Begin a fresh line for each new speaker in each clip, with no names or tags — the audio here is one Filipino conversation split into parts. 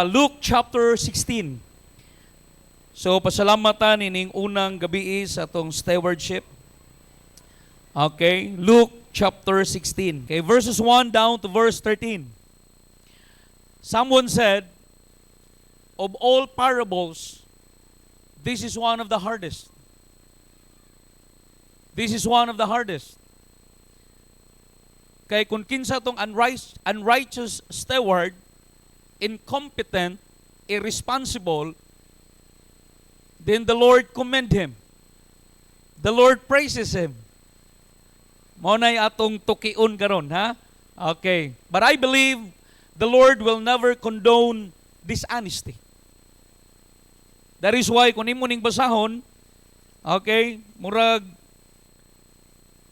Luke chapter 16. So, pasalamatan ining unang gabi sa atong stewardship. Okay, Luke chapter 16. Okay, verses 1 down to verse 13. Someone said, of all parables, this is one of the hardest. This is one of the hardest. Kay kung kinsa tong unrighteous steward, incompetent, irresponsible, then the Lord commend him. The Lord praises him. Mao nay atong tukion karon, ha? Okay. But I believe the Lord will never condone dishonesty. That is why kung imo ning basahon, okay, murag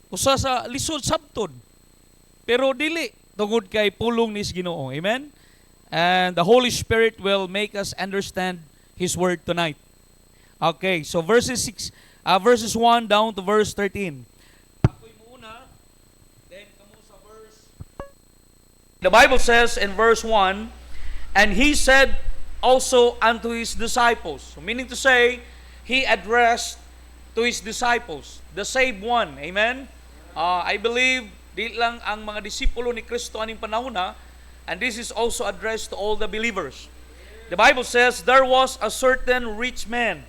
usa sa lisod sabton. Pero dili tungod kay pulong ni Ginoo. Amen? And the Holy Spirit will make us understand His word tonight. Okay, so verses 1 down to verse 13. Ako'y muna, then kamo sa verse. The Bible says in verse 1, and He said also unto His disciples. So meaning to say, He addressed to His disciples, the saved one. Amen? I believe di lang ang mga disipulo ni Kristo aning panahon na, and this is also addressed to all the believers. The Bible says, there was a certain rich man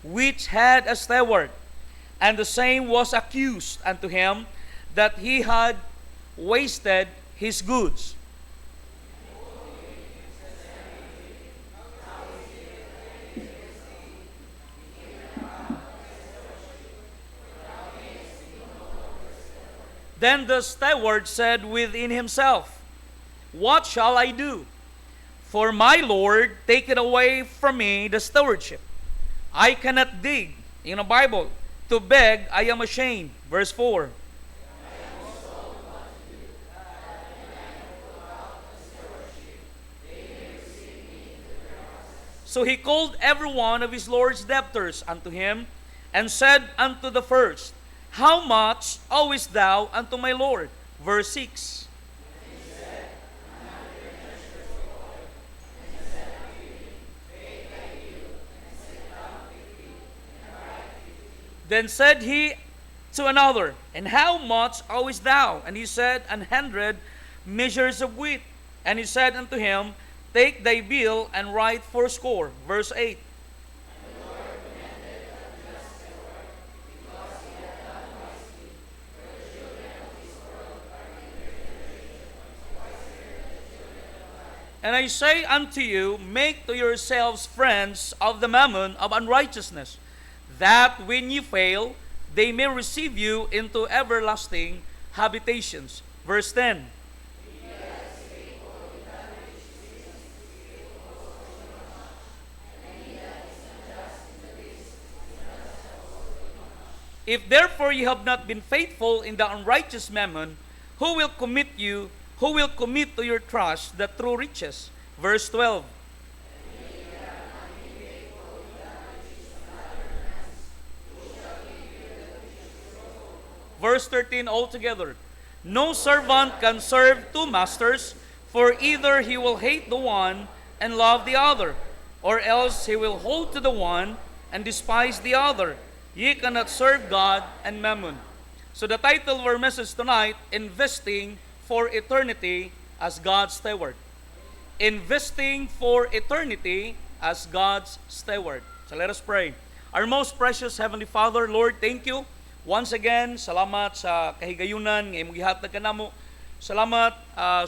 which had a steward, and the same was accused unto him that he had wasted his goods. Then the steward said within himself, what shall I do? For my Lord taketh away from me the stewardship. I cannot dig. In the Bible, to beg I am ashamed. Verse 4. So he called every one of his Lord's debtors unto him, and said unto the first, how much owest thou unto my Lord? Verse 6. Then said he to another, and how much owest thou? And he said, 100 measures of wheat. And he said unto him, take thy bill and write 80. Verse 8. And I say unto you, make to yourselves friends of the mammon of unrighteousness, that when you fail, they may receive you into everlasting habitations. Verse 10. If therefore you have not been faithful in the unrighteous mammon, who will commit to your trust the true riches? Verse 12. Verse 13 altogether. No servant can serve two masters, for either he will hate the one and love the other, or else he will hold to the one and despise the other. Ye cannot serve God and mammon. So the title of our message tonight, Investing for Eternity as God's Steward. Investing for eternity as God's steward. So let us pray. Our most precious Heavenly Father, Lord, thank you. Once again, salamat sa kahigayunan nga imong gihatag kanamo. Salamat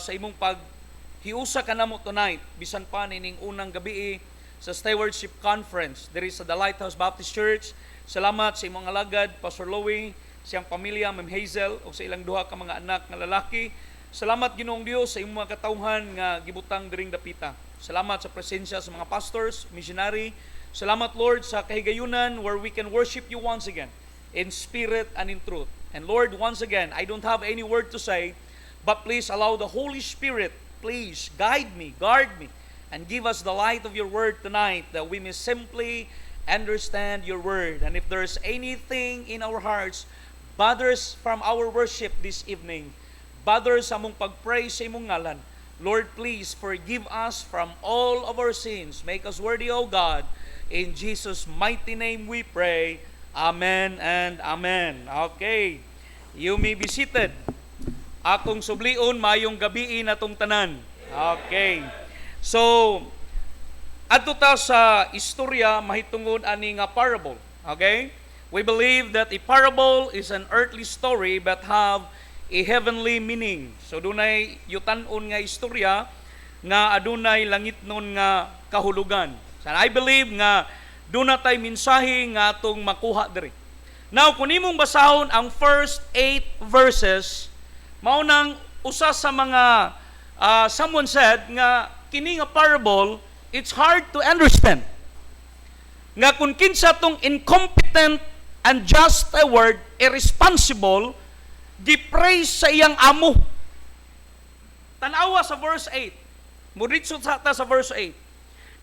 sa imong paghiusa kanamo tonight bisan pa nining unang gabi sa Stewardship Conference diri sa The Lighthouse Baptist Church. Salamat sa imong alagad Pastor Louie, siyang pamilya Ma'am Hazel ug sa ilang duha ka mga anak nga lalaki. Salamat Ginoong Dios sa imong mga katawhan nga gibutang diring dapita. Salamat sa presensya sa mga pastors, missionary. Salamat Lord sa kahigayunan where we can worship you once again in spirit and in truth. And Lord, once again, I don't have any word to say, but please allow the Holy Spirit, please guide me, guard me, and give us the light of your word tonight that we may simply understand your word. And if there's anything in our hearts bothers from our worship this evening, bothers sa mong pag-pray sa imong ngalan, Lord, please forgive us from all of our sins. Make us worthy, O God. In Jesus' mighty name we pray. Amen and amen. Okay. You may be seated. Akong sublion, mayong gabiin atong tanan. Okay. So, adto ta sa istorya mahitungod ani nga parable. Okay? We believe that a parable is an earthly story but have a heavenly meaning. So dunay yutan-on nga istorya nga adunay langit nun nga kahulugan. So I believe nga doon na tayo mensahe nga atong makuha diri. Now, kung imong basahon ang first 8 verses, maunang usa sa mga someone said nga kini nga parable, it's hard to understand. Nga kung kinsa tong incompetent and just a word, irresponsible, gipraise sa iyang amo. Tanawa sa verse 8. Muritso sa verse 8.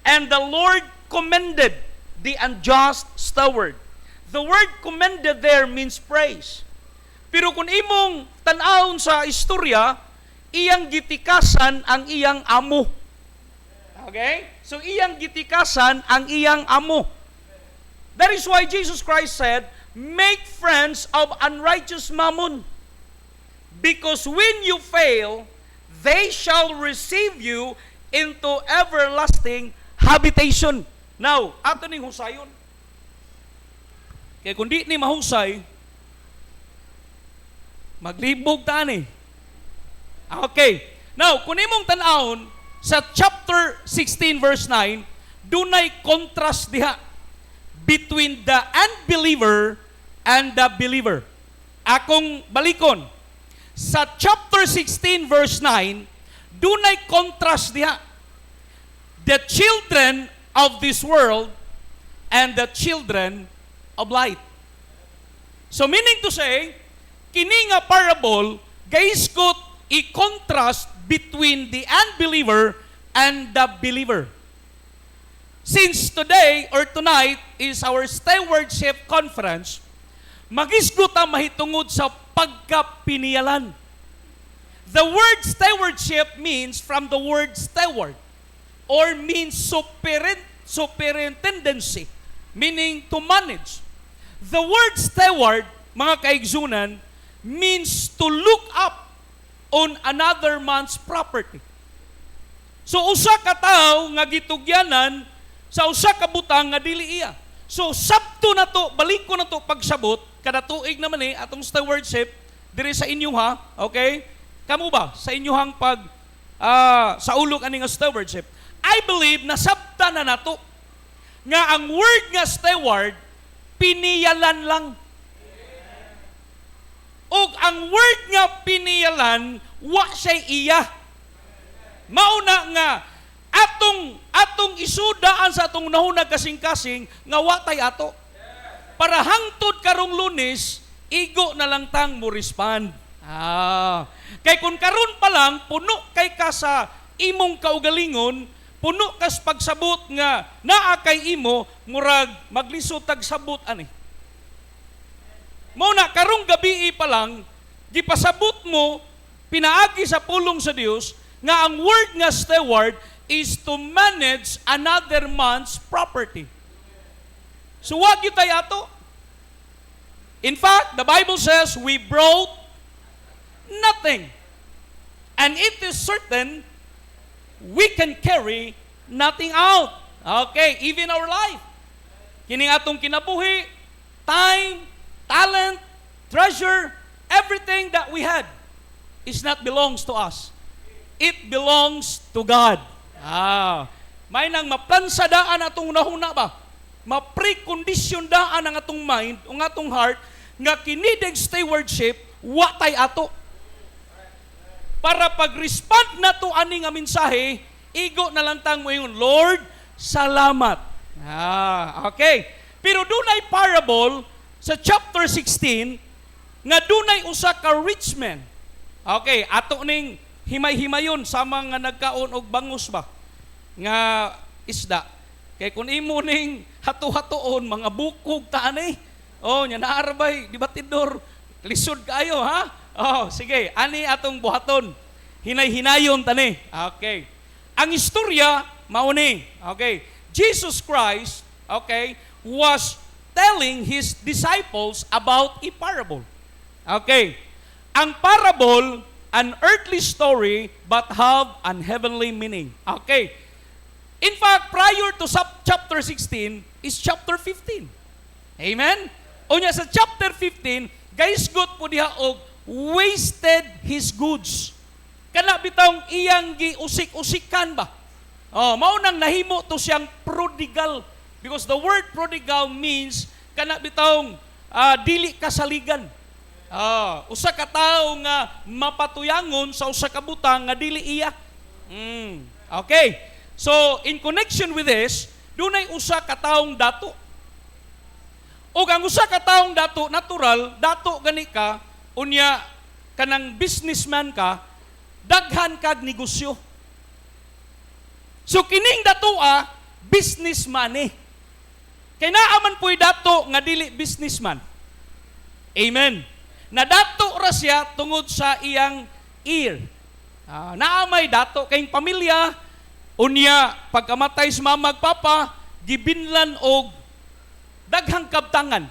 And the Lord commended the unjust steward. The word commended there means praise. Pero kung imong tan-awon sa istorya, iyang gitikasan ang iyang amo. Okay? So iyang gitikasan ang iyang amo. That is why Jesus Christ said, make friends of unrighteous mammon. Because when you fail, they shall receive you into everlasting habitation. Now, ato ning husayon. Kaya kung di ni mahusay, maglibog ta ni. Okay. Now, kung imong tan-awon sa chapter 16 verse 9, dunay contrast diha between the unbeliever and the believer. Akong balikon. Sa chapter 16 verse 9, dunay contrast diha. The children of this world and the children of light. So meaning to say, kini nga parable, guys, could i-contrast between the unbeliever and the believer. Since today or tonight is our stewardship conference, magisgot ang mahitungod sa pagkapiniyalan. The word stewardship means from the word steward or means superintendency, meaning to manage. The word steward, mga kaigsunan, means to look up on another man's property. So usa ka tawo nga gitugyanan sa usa ka butang nga dili iya. So sabto na to, balik ko na to pagsabot, kada tuig naman atong stewardship diri sa inyo ha, okay? Kamo ba sa inyohang sa ulog ani nga stewardship? I believe na sabta na nato nga ang word nga steward piniyalan lang. Og ang word nga piniyalan wa siya iya. Mauna nga atong isudaan sa atong nahunag kasing-kasing nga watay ato. Para hangtod karong Lunes, igo na lang tang mo respond. Kay kung karon pa lang puno kay ka sa imong kaugalingon, puno kas pagsabot nga naa kay imo, murag maglisod tag sabot ani. Mao na karong gabi pa lang gipasabot mo pinaagi sa pulong sa Dios nga ang word nga steward is to manage another man's property. So wag gyud tay ato. In fact, the Bible says we brought nothing. And it is certain we can carry nothing out. Okay, even our life. Kining atong kinabuhi, time, talent, treasure, everything that we had is not belongs to us. It belongs to God. May nang maplansa daan atong nahuna ba? Ma-precondisyon daan ang atong mind, ang atong heart, nga kinidig stewardship, watay ato. Para pag-respond na to ani nga mensahe, igo na lang tang mo yung, Lord, salamat. Okay. Pero dunay parable sa chapter 16 nga dunay usa ka rich man. Okay, ato ning himay-himayon sa mga nagkaon og bangus ba nga isda. Kay kun imo ning hatu-hatuon mga bukog ta ani. Oh, nya naarbay di ba tidor lisod kayo ha? Oh, sige, ani atong buhaton.
hinay-hinayon tani. Okay. Ang istorya mao ni. Okay. Jesus Christ, okay, was telling his disciples about a parable. Okay. Ang parable, an earthly story but have an heavenly meaning. Okay. In fact, prior to chapter 16 is chapter 15. Amen? Unya sa chapter 15, guys, good po diha og wasted his goods. Kana bitawng iyang giusik-usikan ba? Oh, mao nang nahimo to siyang prodigal, because the word prodigal means kana bitawng dili kasaligan. Usa ka tawo nga mapatuyangon sa usa ka butang nga dili iya. Okay. So, in connection with this, dunay usa ka taong dato. O ang usa ka taong dato, natural, dato gani ka, unya kanang businessman ka, daghan kag negosyo. So kining datoa, businessman eh. Kay naaman po'y dato nga dili businessman. Amen. Nadato ra siya tungod sa iyang ear. Naamay dato kayong pamilya, unya pagkamatay sa mama ug papa, gibinlan og daghang kabtangan.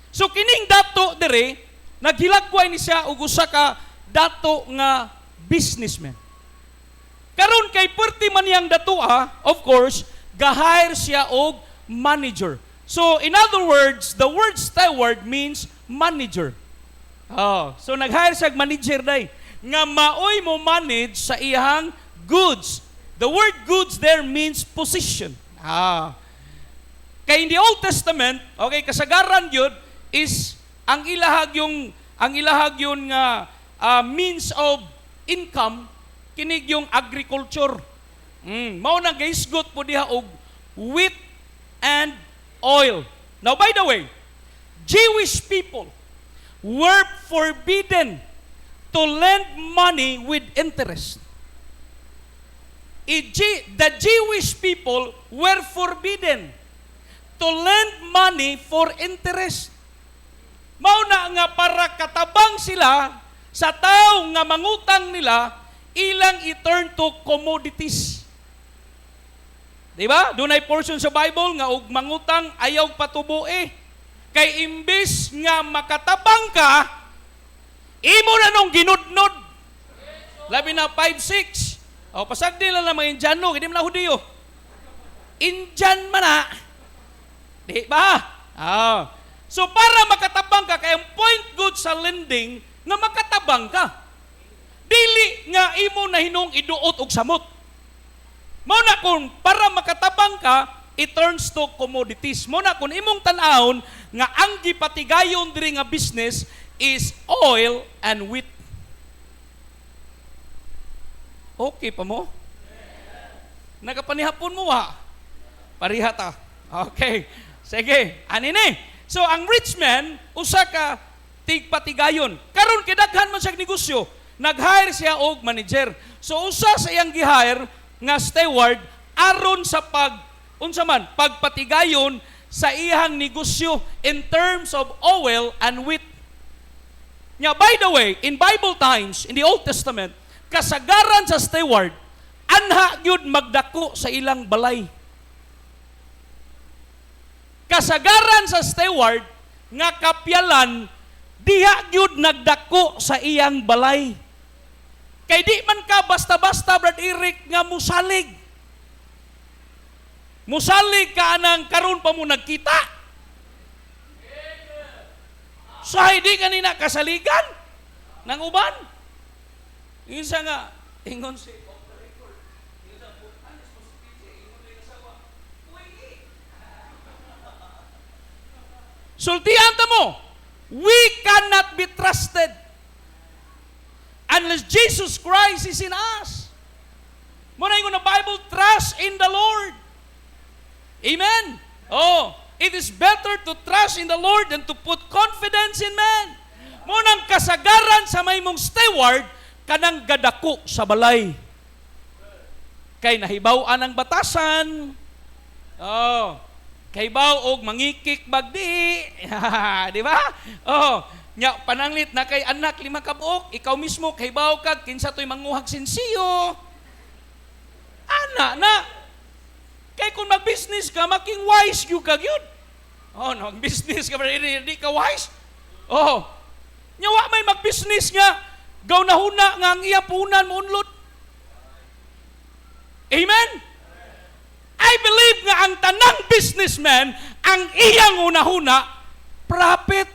So kining dato dire, naghilagway ni siya og usa ka dato nga businessman. Karon kay perti man yang datoa, of course, gahire siya og manager. So in other words, the word steward means manager. So nag-hire siya manager day nga maoy mo manage sa iyang goods. The word goods there means position. Kay in the Old Testament, okay, kasagaran yun is ang ilahag yun nga means of income kinig yung agriculture. Mao nang gaisgot po diha og wheat and oil. Now by the way, Jewish people were forbidden to lend money with interest. The Jewish people were forbidden to lend money for interest. Mao na nga para katabang sila sa tao nga mangutang nila, ilang i-turn to commodities. Diba? Doon ay portion sa Bible nga og mangutang ayaw patubo eh. Kay imbis nga makatabang ka, imo na nung ginudnod. Labi na 5-6. Pasag nila na mga Indiano, hindi mo na Hudiyo. Indian man na. Di ba? So para makatabang ka, kaya ang point good sa lending, nga makatabang ka. Dili nga imo na hinong iduot og samot. Mao na kung para makatabang ka, it turns to commodities. Mao na kung imong tan-awon nga ang gipatigayon diri nga business is oil and wheat. Okay pa mo? Nagapanihapon mo ha? Pariha ta. Okay. Sige. Anini. So ang rich man, usa ka tigpatigayon. Karon kay daghan man siya negosyo, nag-hire siya og manager. So usa sa iyang gi-hire nga steward aron sa pagpatigayon sa iyang negosyo in terms of oil and wheat. Nya by the way, in Bible times, in the Old Testament, kasagaran sa steward, anha gyud magdako sa ilang balay. Kasagaran sa steward nga kapyalan, diha gyud nagdako sa iyang balay. Kay di man ka basta-basta, Brad Eric, nga musalig. Musalig ka anang karon pa mo nagkita. So hindi kanina kasaligan ng uban. Isa nga, ingon si sultihan ta mo, we cannot be trusted unless Jesus Christ is in us. Muna yung na Bible, trust in the Lord. Amen? It is better to trust in the Lord than to put confidence in man. Munang kasagaran sa may mong steward, kanang gadako sa balay. Kay nahibaw-an ang batasan. Kay baw og mangikik bagdi. Di ba? nya pananglit na kay anak 5 ka buok, ikaw mismo kahibaw kag kinsa toy manguhag sinsiyo. Ana na. Kay kung mag-business ka, making wise yung kag yun. Oh, no, mag-business ka, hindi ka wise. Oh, nyawa may mag-business nga, gaw na huna nga ang iya punan mo unlod. Amen? I believe nga ang tanang businessman, ang iyang unahuna, profit.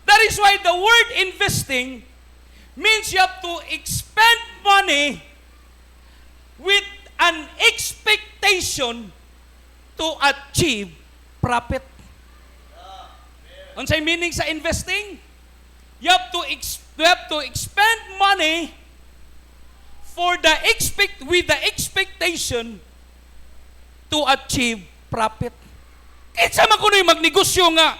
That is why the word investing means you have to expend money with an expectation to achieve profit. Unsay meaning sa investing? You have to expend money with the expectation to achieve profit. Kinsa man kuno magnegosyo nga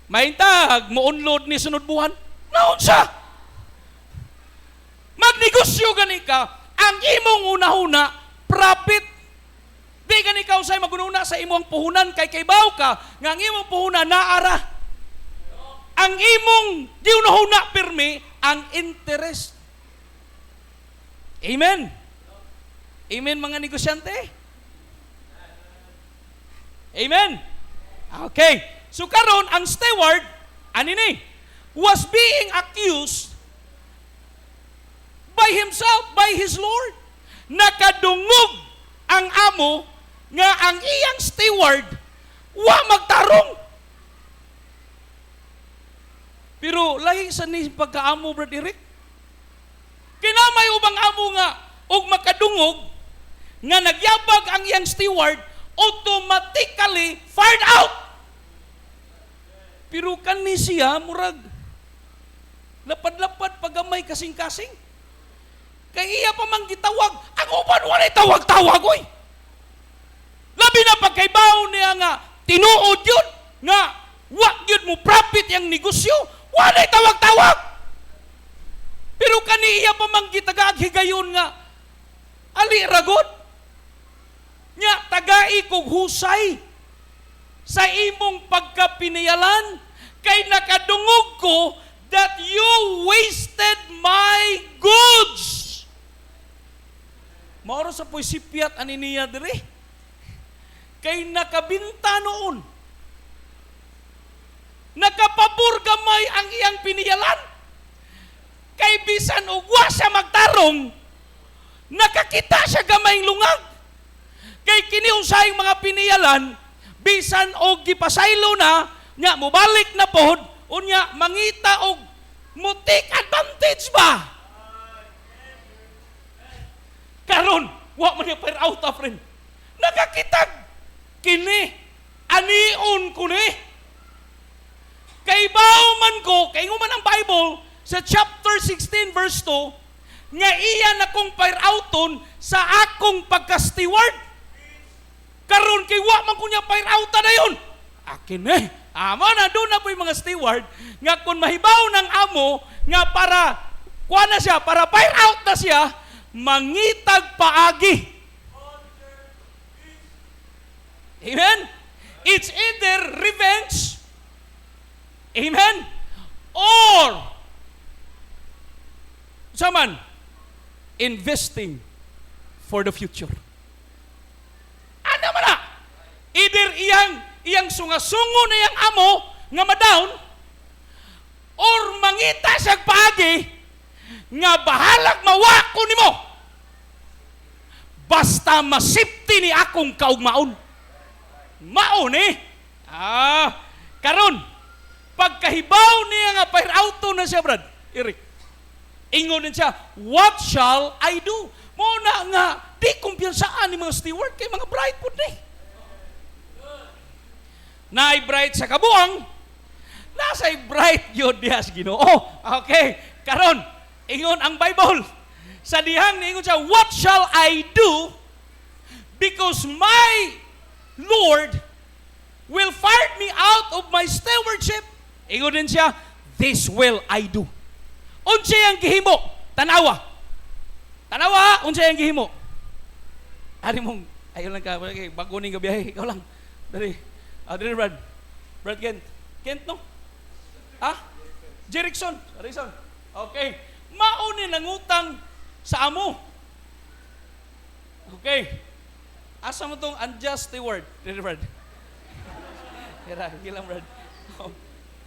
mahintag mo unload ni sunod buwan? Naon sa? Magnegosyo gani ka, ang imong una-una profit. Di gani ka usay magununa sa imong puhunan kay kaybaw ka nga ang imong puhunan naara. Ang imong di una-una pirmi ang interest. Amen. Amen mga negosyante. Amen. Okay. So karon ang steward ani ni was being accused by himself, by his Lord. Nakadungog ang amo nga ang iyang steward wa magtarong. Pero lahi sa ni pagkaamo, Brad Eric. Kinamay ubang amo nga og makadungog nga nagyabag ang iyang steward, automatically fired out. Pero kani siya murag lapad-lapad pagamay kasing-kasing. Kay iya pa man gitawag, ang uban walay tawag-tawag oy. Labi na pagkaybaw niya nga tinuod yun nga wa gyud mo profit yang negosyo, walay tawag-tawag. Pero kani iya pa man gitagag higayon nga ali ragod. Nya tagai kog husay sa imong pagkapiniyalan kay nakadungog ko that you wasted my goods. Maoro sa po'y sipyat ani niya dire. Kay nakabinta noon. Nakapabor gamay ang iyang piniyalan. Kay bisan og wa siya magtarong, nakakita siya gamayng lungag. Kay kini usayng mga piniyalan, bisan og gipasaylo na, nya mobalik na pod, unya mangita og mo take advantage ba? Karon, wa man niya fire out, friend. Nakakitag kini, anion ko ni. Kay bauman ko, kay nguman ang Bible, sa chapter 16 verse 2, nga iya na kong fire outon sa akong pagka-steward. Karon kay wa man ko niya fire out na yun. Akin amo na doon na po yung mga steward nga kung mahibaw ng amo nga para kuha na siya, para fire out na siya, mangitag paagi. Amen? It's either revenge, amen, or saman investing for the future. Ano man na? Either iyang sungasungo na iyang amo nga madown, or mangita siyang paagi nga bahalag mawako nimo basta masipti ni akong kaugmaon. Maon karon pagkahibaw niya nga fire auto na siya, Brad Eric, ingon din siya, what shall I do? Muna nga, di kumpiyansaan ni mga steward kay mga bright po ni. Naay bright sa kabuang, nasa'y bright yun diyas Ginoo. Okay, karon, ingon ang Bible. Sa dihang ingon siya, what shall I do? Because my Lord will fire me out of my stewardship. Ingon din siya, this will I do. Unsay ang gihimo? Tanawa, unsay ang gihimo? Ari mong, ayaw lang ka, bago ning gabiyahe, ikaw lang. Dari, Brad Kent no? Ha? Jerickson. Jerickson. Okay. Mauni nangutang sa amo. Okay. Asa mo tong unjust word? Brad. Hila, Brad. Oh.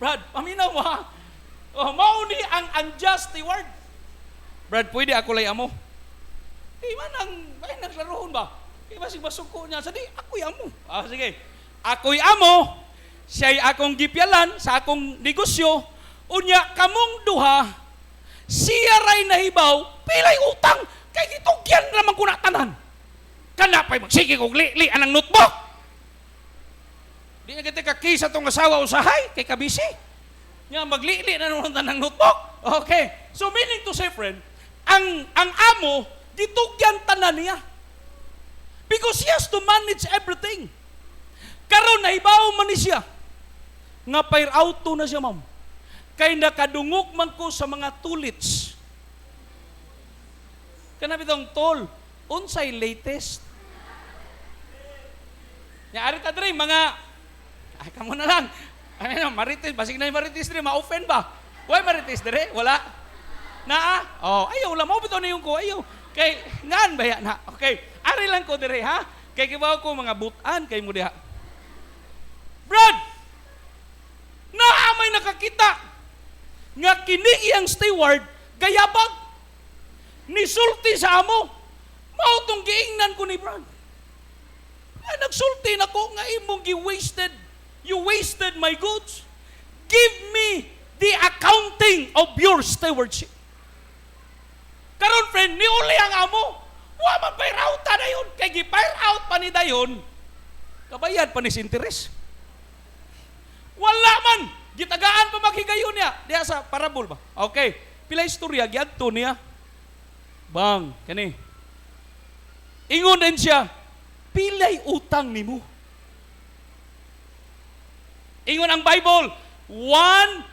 Brad, paminaw mo ha? Oh, mauni ang unjust word. Brad, pwede ako lay amo. Ay naglaroon ba? Basig masuko niya. Sadi, ako'y amo. Sige. Ako'y amo. Siya'y akong gipyalan sa akong negosyo. Unya, kamong duha, siya ray nahibaw, pilay utang. Kay gitugyan naman ko natanan. Kanapay magsige kong li anang notebook. Di na kita kakisa tong asawa usahay, kay kabisi. Nga, magli-li na naman ng notebook. Okay. So, meaning to say, friend, ang amo, gitugyan tanan niya. Because he has to manage everything. Karon nahibaw man ni siya. Nga fire auto na siya, ma'am. Kay nakadungog man ko sa mga tulits. Kanapit ang tol, unsay latest? Nya ari ta dre mga kamo na lang. Ano, marites, basig na yung marites dre, ma-offend ba? Why marites dre? Wala. Naa? Oh, ayaw lang mo bitaw na yung ko, ayaw. Kay ngan ba ya na? Okay. Ari lang ko dire ha. Kay kibaw ko mga butan kay mo diha. Brad. Naamay nakakita nga kini iyang steward gayabag nisulti sa amo. Mao tong giingnan ko ni Brad. Nagsulti nako nga imong gi-wasted. You wasted my goods. Give me the accounting of your stewardship. Karon friend, niuli ang amo. Wa man fire out na yun. Kay gi-fire out pa ni dayon. Kabayad pa ni interest. Wala man. Gitagaan pa maghigayon niya. Diya sa parabol ba? Okay. Pila istorya, giadto niya. Bang, kani. Ingon din siya, pilay utang nimo. Ingon ang Bible, 100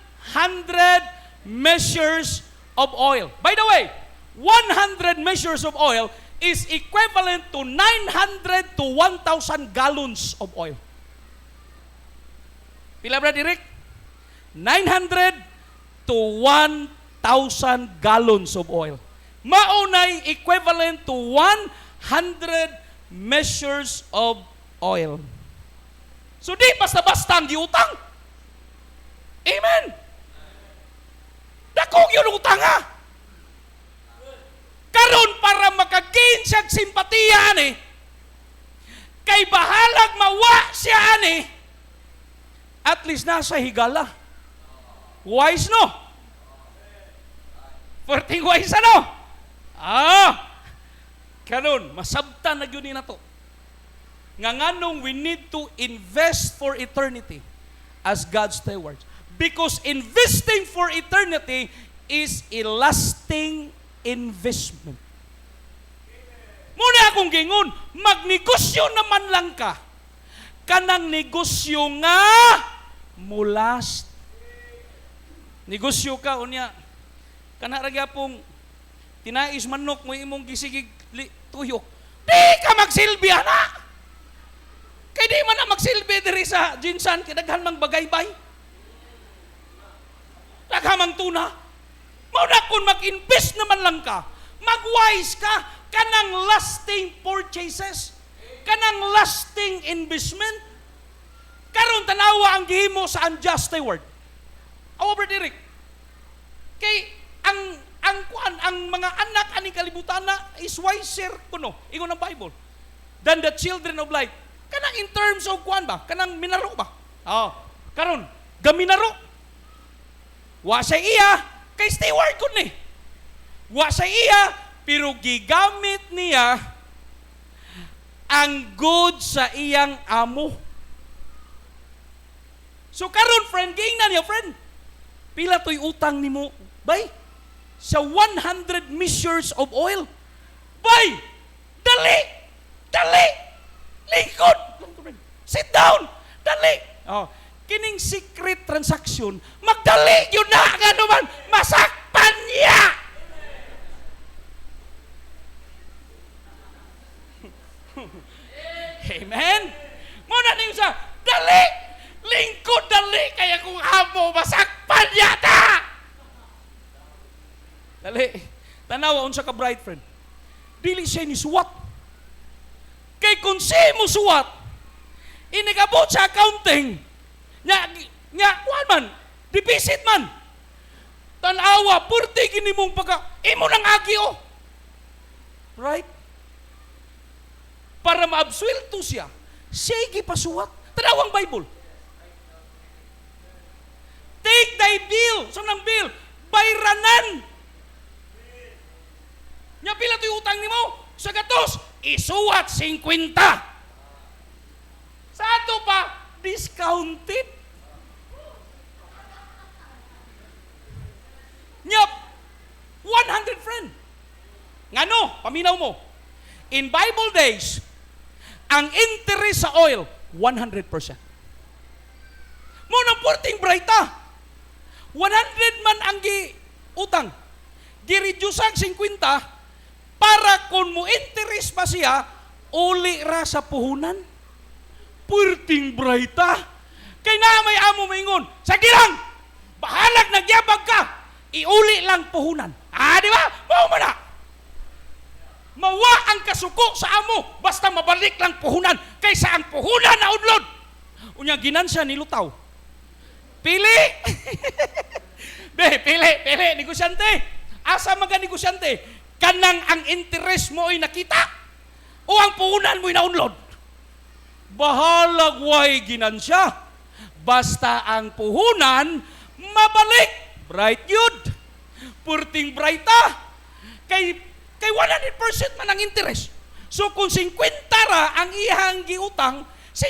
measures of oil. By the way, 100 measures of oil is equivalent to 900 to 1,000 gallons of oil. Pila ba direk? 900 to 1,000 gallons of oil. Maunay equivalent to 100 measures of oil. So di basta-basta ang giutang. Amen. Dakog yung utang ha. Karon para makagain siya simpatiya ani, kay bahalag mawa siya ani, at least nasa higala. Wise no? Perting wise ano? Karon, masabtan na yun na to. Nga nganong we need to invest for eternity as God's stewards. Because investing for eternity is a lasting investment. Muna akong gingon, magnegosyo naman lang ka. Kanang negosyo nga mulas. Negosyo ka, unya, kanaragya pong tinais manok mo imong gisigig tuyok. Di ka magsilbi, anak! Kaya di man na magsilbi diri sa jinsan, kidaghan mang bagaybay. Daghamang tuna. Mauna kung mag-invest naman lang ka, mag-wise ka, kanang lasting purchases, kanang lasting investment. Karon tanawa ang gihimo sa unjust steward. Awa Brother Eric, kay ang mga anak ani kalibutan na is wiser kuno ingon ang Bible than the children of light. Kanang in terms of kuan ba? Kanang minaro ba? Karon gaminaro. Wa sa iya kay steward kun ni. Wa sa iya pero gigamit niya ang good sa iyang amo. So karon friend, gingnan niya friend. Pila to'y utang nimo? Bay, sa 100 measures of oil. Bay, dali, likod. Sit down, dali. Kining secret transaction, magdali yun na, nga naman, masakpan niya. Amen? Muna niyo sa, dali, lingkod, dali, kaya kung amo, masakpan Suwat yata! Dali, tanawa, unsa ka bright friend. Dili siya ni suwat. Kay kung si mo suwat, inigabot sa accounting, kuhan man, deficit man. Tanawa, purti gini mong imo nang agi o. Right? Para maabsuelto siya, siya gipasuwat. Tanawang Bible. Take thy bill. Saan ang bill? Bayranan. Nya pila to'y utang nimo? Sa gatos, isuwat 50. Sa ato pa, discounted. Nyap, 100 friend. Ngano, paminaw mo. In Bible days, ang interest sa oil, 100%. Mo nang porting brighta. 100 man ang utang. Gi-reduce ang 50 para kung mo interest pa siya, uli ra sa puhunan. Porting brighta. Kay na may amo maingon, sige lang, bahalag nagyabag ka, iuli lang puhunan. Di ba? Mao man na. Mawa ang kasuko sa amo, basta mabalik lang puhunan, kaysa ang puhunan na udlod. Unya ginansya nilutaw. Pili! Pili, negosyante. Asa maga negosyante? Kanang ang interest mo ay nakita o ang puhunan mo'y naunlod. Bahalag way ginansya. Basta ang puhunan mabalik. Bright yun. Purting brighta. Kay 100% man ang interest. So kung 50 ra ang iyang giutang, 50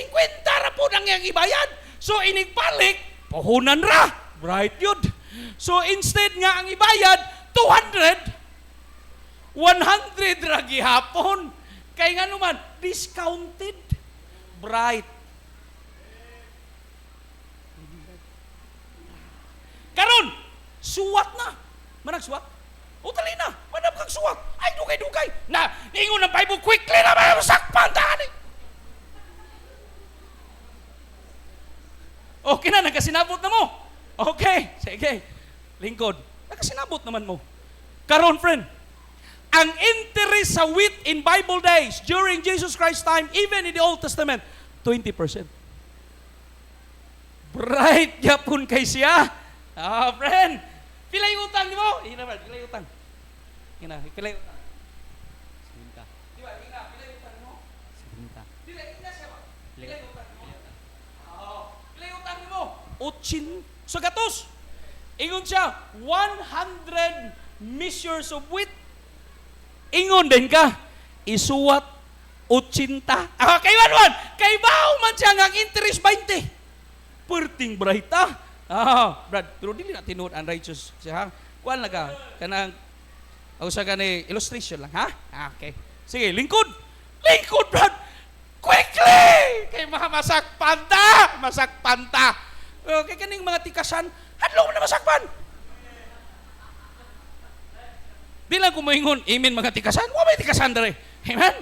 ra po ang iyang ibayad. So inigpalik, puhunan ra. Bright yun. So instead nga ang ibayad, 200, 100 ra gihapon. Kay nga naman, discounted. Bright. Karon, suwat na. Manag suwat? O tali na, manap kang suwat. Ay, dugay-dugay. Na, ingon ng Bible, quickly na masakpan taan eh. Okay na, nagkasinabot na mo. Okay, sige. Lingkod, nagkasinabot naman mo. Karon, friend, ang interest sa wheat in Bible days, during Jesus Christ's time, even in the Old Testament, 20%. Bright yapon kay siya. Friend, pilay utang di mo? Pilay utang. Pilay utang. Sinta. Diba, pilay utang mo? Sinta. Pilay siya ba? Pilay utang mo? Pilay utang mo? 8 sa gatos. Ingon siya, 100 measures of wheat. Ingon din ka, isuwat 80. Kay Wanwan, kay bao man siya ang interest 20. Purting brighta. Brad, pero dili na tinuod ang righteous siya. Kuan lang ka, kanang, sa gani, illustration lang, ha? Okay. Sige, lingkod. Lingkod, Brad. Quickly! Kay masakpan ta. Kay kaning mga tikasan, hadlong na masakpan. Di lang kumaingon, amen mga tikasan. Wa may tikasan dere. Amen?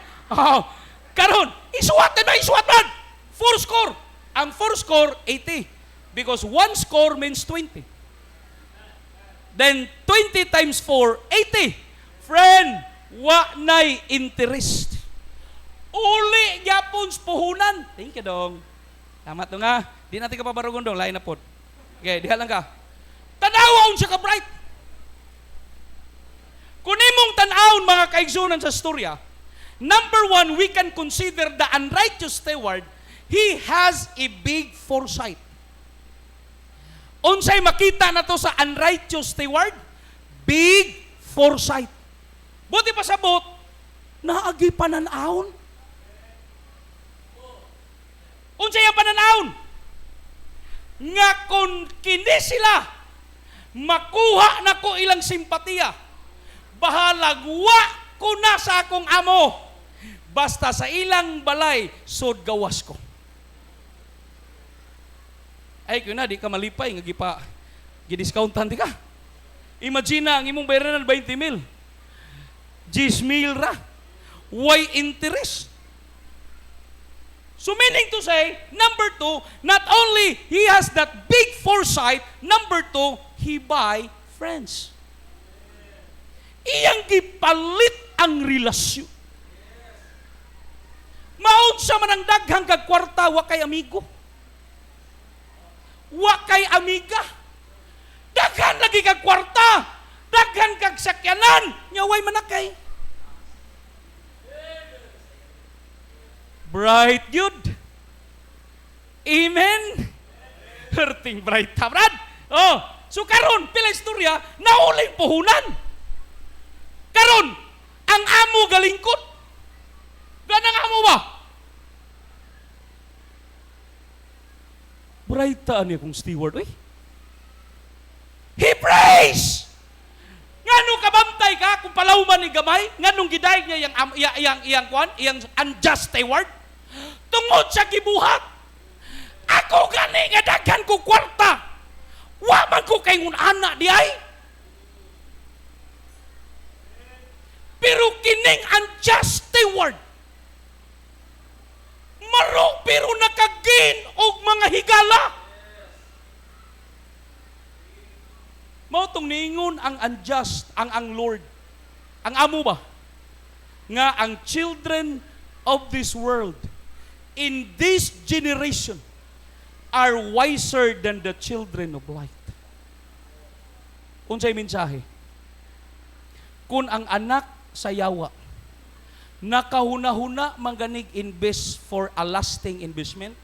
Karon, isuwat man. 4 score. Ang 4 score, 80. Because 1 score means 20. Then, 20 times 4, 80. Friend, wa nay interest. Uli gyapon puhunan. Thank you dong. Tama to nga. Di natin ka pabarugon dong. Lain na po. Okay, diha lang ka. Tanawa siya ka bright. Kung imong tan-awon mga kaigsunan sa storya, number 1, we can consider the unrighteous steward, he has a big foresight. Unsay makita na to sa unrighteous steward? Big foresight. Buti pa sabot, naagi pananawon. Unsay ang pananawon? Nga kung kini sila, makuha na ko ilang simpatiya, bahalagwa ko na sa akong amo. Basta sa ilang balay, sod gawas ko. Ay, kung na, di ka malipay, nga gipa, gidiscountan di ka. Imagine na, ang imong bayaran ng 20,000. 10,000 ra. Why interest? So meaning to say, number two, not only he has that big foresight, number two, he buy friends. Iyang gipalit ang relasyon. Maun sa man ang daghang kag kwarta, wa kay amigo. Wa kay amiga. Daghan lagi kag kwarta. Daghan kag sakyanan. Nyaway manakay. Bright yun. Amen. Hurting bright ha, Brad. Oh, so karon pila istorya nauling puhunan. Karon ang amo galingkod. Ganang amo ba? Brightaan niya kong steward, eh. He prays! Nganong kabantay ka kung palawman ni gamay? Nganong giday niya iyang unjust steward? Tungod sa gibuhat. Ako gani nga daghan ko kwarta. Wa man ko kay ngun anak di ay. Pero kining unjust steward maro pero nakagin og mga higala. Mao tong niingon ang unjust, ang Lord. Ang amo ba? Nga ang children of this world in this generation are wiser than the children of light. Unsay mensahe? Kung ang anak sa yawa nakahuna-huna mangganig invest for a lasting investment,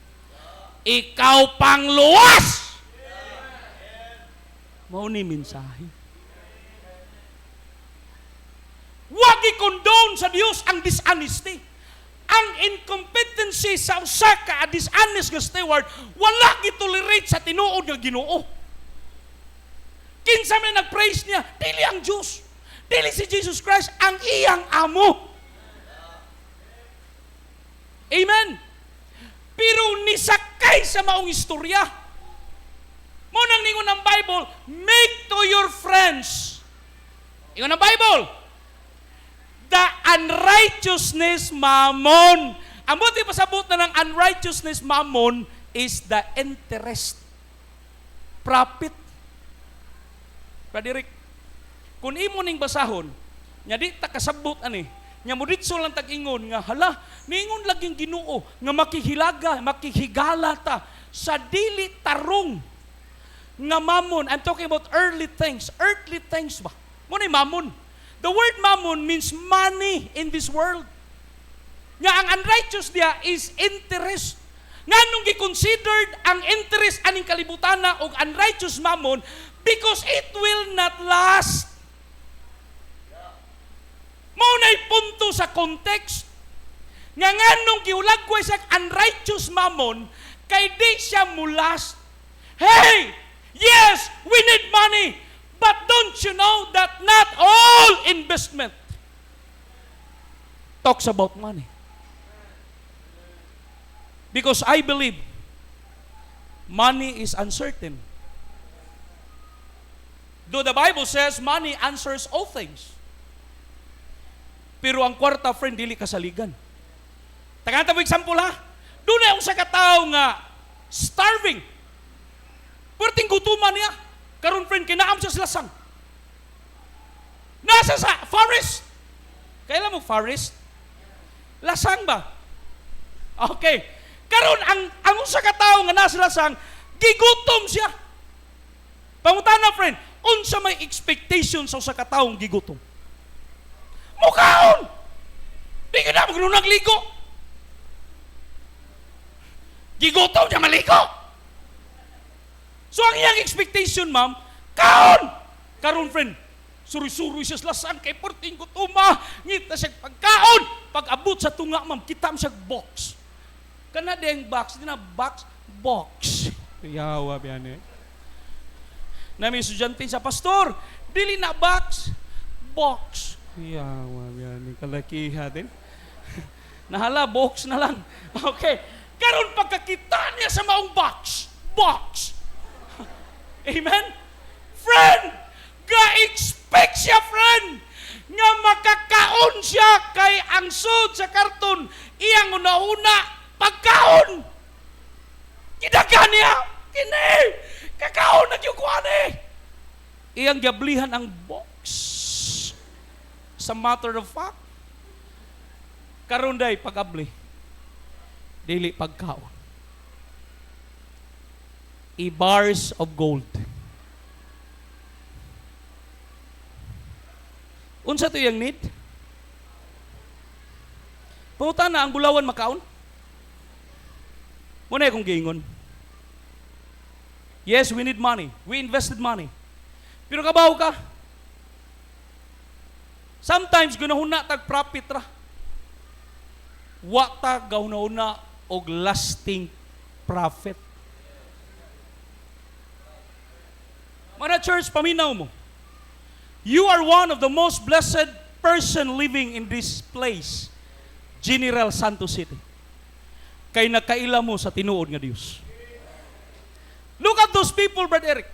ikaw pang luwas. Mao ni mensahe. Wag i-condone sa Dios ang dishonesty. Ang incompetency sa usa ka dishonest nga steward, wala gitolerate sa tinuod nga Ginoo. Kinsa may nag-praise niya, dili ang Diyos. Dili si Jesus Christ ang iyang amo. Amen. Pero nisakay sa maong istorya. Mo nang ningon ng Bible, make to your friends. Ingon ng Bible, the unrighteousness mammon. Ang buti pasabot na ng unrighteousness mammon is the interest. Profit. Brother Rick, kung imo ning basahon, nya di ta kasabot ani. Nya mo ditso lang tag-ingon nga hala, ningon laging Ginoo nga makihigala ta sa dili tarong nga mammon. I'm talking about earthly things ba? Mo ni mammon. The word mammon means money in this world. Nga ang unrighteous dia is interest. Nganong gi-considered ang interest aning kalibutana og unrighteous mammon because it will not last. Maunay punto sa context nga nganong giulagway sa unrighteous mammon kay di siya mulas. Hey, yes, we need money, but don't you know that not all investment talks about money? Because I believe money is uncertain. Though the Bible says money answers all things. Pero ang kwarta, friend, dili kasaligan. Tagaan mo example ha. Doon na yung sa katao nga starving. Pwerdeng gutuman niya. Karon friend, kinaam siya sa lasang. Nasa sa forest. Kailan mo forest? Lasang ba? Okay. Karon ang usa ka tawo nga nasa lasang, gigutom siya. Pangutana friend, unsa may expectation sa usa ka tawong gigutom? Mukaon! Di ka na maglunag ligo. Gigutom niya maligo. So ang iyang expectation, ma'am, kaon! Karon friend, suri-suri siya sa lasang, kay porting gutuma, ngita siya pagkaon. Pag abot sa tunga, ma'am, kita mo siya box. Kana deng box, di na box. Yawa biyan eh. Nami estudyante sa pastor, dili na box. Yawa biyan, kalakiha din. Nahala, box na lang. Okay. Karon pagkakita niya sa maong box. Amen? Friend, ga-expect siya, friend, nga makakaon siya kay ang sud sa karton. Iyang una-una, pagkaon. Kidagan niya, kini, kakaon na yung kuhan eh. Iyang gablihan ang box. Sa matter of fact, karon day pag-abli, dili pagkaon. Bars of gold. Unsa to yung need? Puta na ang bulawan makaon. Muna akong giingon. Yes, we need money. We invested money. Pero kabaw ka. Sometimes gunahuna tag profit ra. Wa ta gahuna og lasting profit. Mana church, paminaw mo. You are one of the most blessed person living in this place, General Santos City. Kay nakaila mo sa tinuod nga Dios. Look at those people, Brother Eric.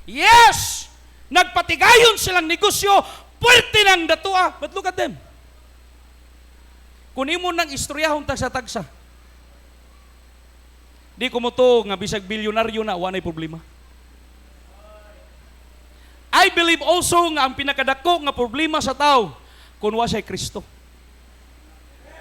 Yes! Nagpatigayon silang negosyo, puwerte ng datua. But look at them. Kung imo nang istoryahon tagsa-tagsa, di ko mo to nga bisag bilyonaryo na, wanay problema. I believe also nga ang pinakadako nga problema sa tao kung wa siya Kristo.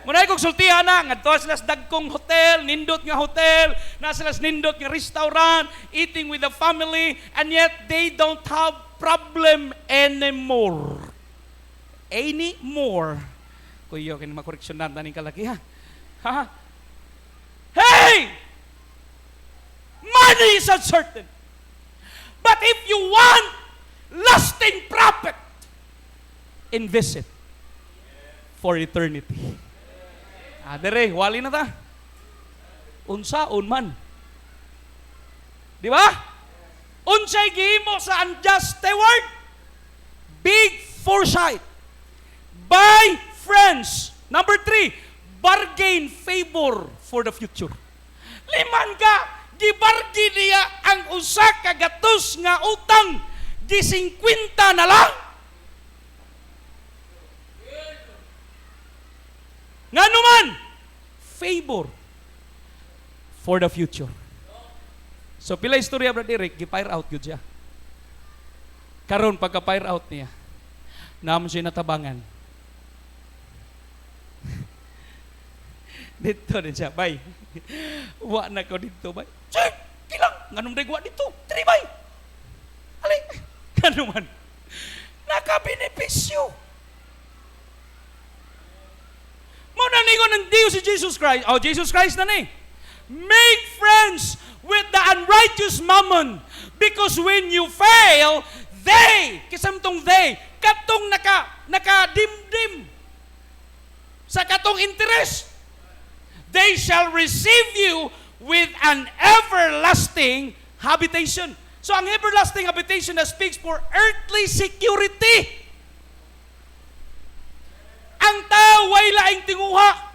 Munay kong sultihan na, nga to sila sa dagkong hotel, nindot nga hotel, na sila sa nindot nga restaurant, eating with the family, and yet they don't have problem anymore. Anymore. Kuyo, kini makoreksyonan taning kalakihan. Ha? Hey! Money is uncertain. But if you want lasting profit, invest it for eternity. Dere, wali na ta. Unsaon man. Di ba? Unsay gihimo sa unjust steward? Big foresight. Buy friends. Number 3, bargain favor for the future. Liman ka, gibargi niya ang usa ka gatos nga utang di 50 na lang. Nga naman, favor for the future. So pila istorya Brad Eric, gi-fire out yun siya. Karon pagka-fire out niya, naman siya natabangan. Dito din siya, bay. Wa na ko dito, bay. Check! Kilang! Ganun rin wa dito. Tiri, bay! Alay! Ganun man. Nakabenepisyo. Muna ningon ng Diyos si Jesus Christ. Oh, Jesus Christ na ni. Make friends with the unrighteous mammon, because when you fail, they, kisamtong they, katong nakadimdim sa katong interest, they shall receive you with an everlasting habitation. So ang everlasting habitation that speaks for earthly security. Ang tao way laing tinguha.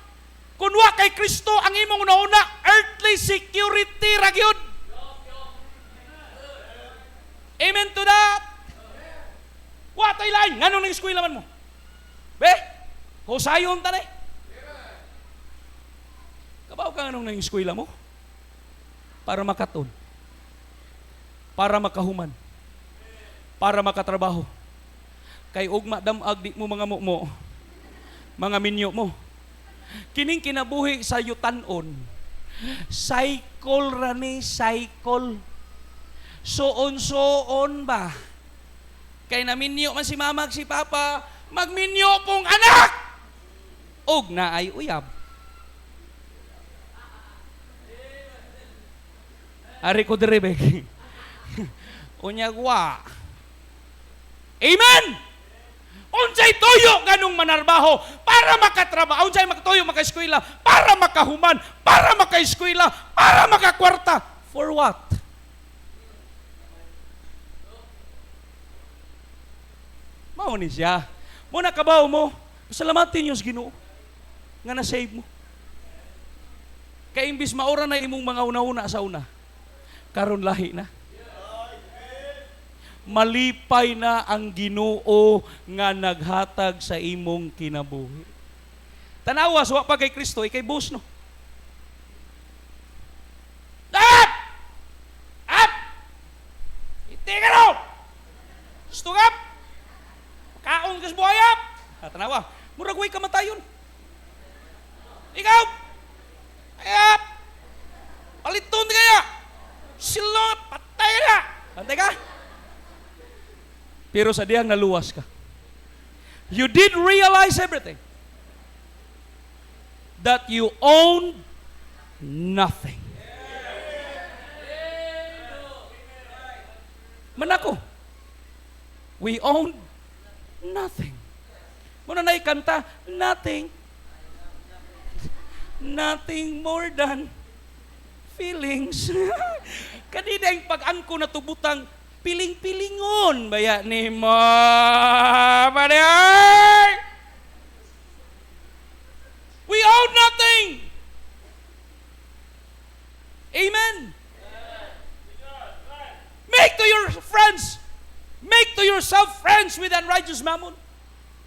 Kung wa kay Kristo ang imong nauna, earthly security ra gyud. Amen to that. Wa tay lain nganong nang eskwela man mo? Be, husayon ta ni. Kabaw ka nganong nang eskwela mo? Para makaton. Para makahuman. Para makatrabaho. Kay ugma damag di mo mga mo. Mga minyo mo. Kining kinabuhi sa yutanon. Cycle rani, cycle. Soon ba? Kay naminyo man si mama si papa, magminyo pong anak. Og na ay uyab. Ari ko direbe. Unyagwa. Amen! Unsay toyo ganong manarbaho para makatrabaho, unsay makatoyo makaeskwela para makahuman, para makaeskwela, para makakwarta. For what? Mao ni siya. Muna kabaw mo, pasalamatin yung Ginoo nga na-save mo. Kay imbis maura na imong mga una-una sa una, karon lahi na. Malipay na ang Ginoo nga naghatag sa imong kinabuhi. Tanawa, wa pa kay Kristo, ikay boss no. Tanawa, murag way kamatayon. Ikaw, kaya, paliton kaya. Sila, patay na. Patay ka? Pero sa diyang naluwas ka. You did realize everything. That you own nothing. Manako, we own nothing. Muna na ikanta, nothing. Nothing more than feelings. Kanina yung pag-angko na tubutang, piling-pilingon, baya ni mo. We own nothing. Amen. Make to your friends, make to yourself friends with unrighteous mammon.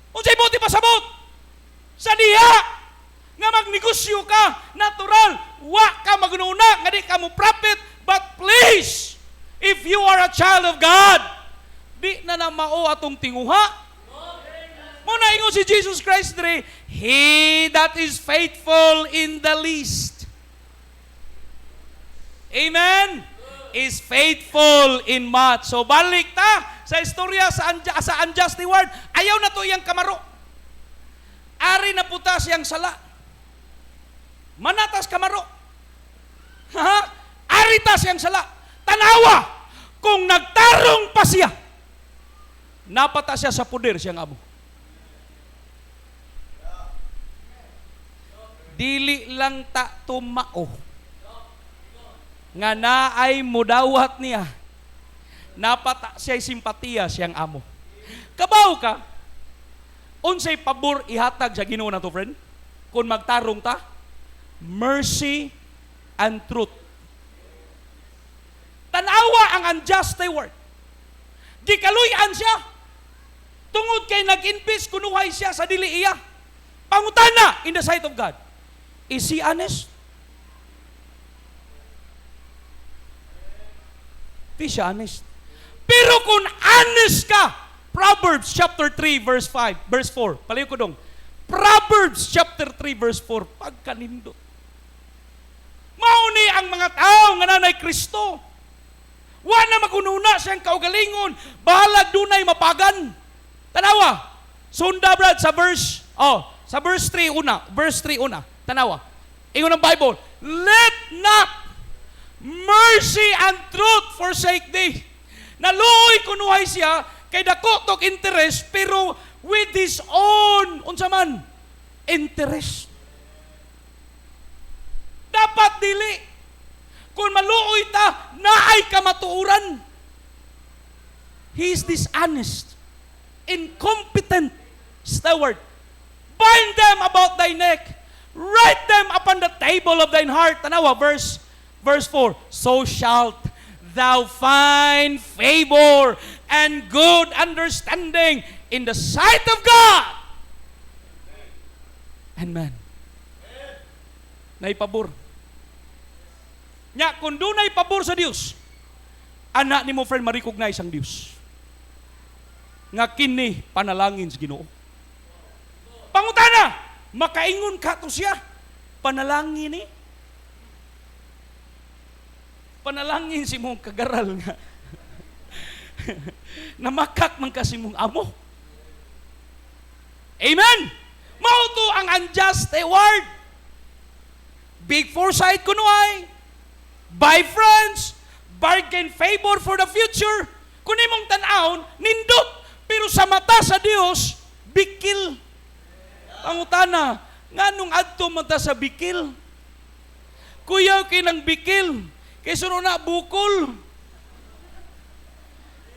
Unsay buti pasabot sa diha nga magnegosyo ka, natural, wa ka magununa, nga di ka mo profit, but please, if you are a child of God, di na na mao atong tinguha. Muna ingon si Jesus Christ dire, he that is faithful in the least, amen, is faithful in much. So balik ta sa istorya sa unjust reward. Ayaw na to iyang kamaro. Ari na puta siyang sala. Manatas kamaro. Ha? Ari ta siyang sala. Tanawa kung nagtarong pa siya. Napata siya sa puder siyang amo. Dili lang ta tumao nga naay mudawat niya, napata siya'y simpatiya siyang amo. Kabaw ka, unsay pabor ihatag sa Ginoo nato, friend? Kung magtarong ta, mercy and truth. Tanawa ang unjust reward. Gikaluyan siya. Tungod kay nag-invest kunuhay siya sa dili iya. Pangutana in the sight of God. Is he honest? Di siya honest. Pero kung honest ka, Proverbs chapter 3 verse 5, verse 4. Palayo ko dong. Proverbs chapter 3 verse 4. Pagkanindot. Mauni ang mga tao nga nanay Kristo. Wa na magununa siyang kaugalingon. Bahalag dunay mapagan. Tanawa. Sunda brad sa verse, sa verse 3 una. Verse 3 una. Tanawa. Ingon ang Bible. Let not mercy and truth forsake thee. Naluoy kunuhay siya kay dako tok interest pero with his own unsa man interest. Dapat dili. Kung maluoy ta, naay kamatuuran. He is dishonest, incompetent steward. Bind them about thy neck, write them upon the table of thine heart. Tanawa, verse 4, so shalt thou find favor and good understanding in the sight of God. Amen. Naipabor. Nya, kung doon ay pabor sa Dios, anak ni mo, friend, ma-recognize ang Dios. Nga kini panalangin sa Ginoo. Pangutana, makaingon ka to siya. Panalangin ni. Panalangin si mong kagaral nga. Namakak man kasi mong amo. Amen! Mauto ang unjust reward. Big foresight kuno ay. Buy friends. Bargain favor for the future. Kung imong tan-awon, nindot. Pero sa mata sa Dios, bikil. Pangutana, nga nung adto mata sa bikil. Kuyaw kinang bikil. Kay sunod na bukol.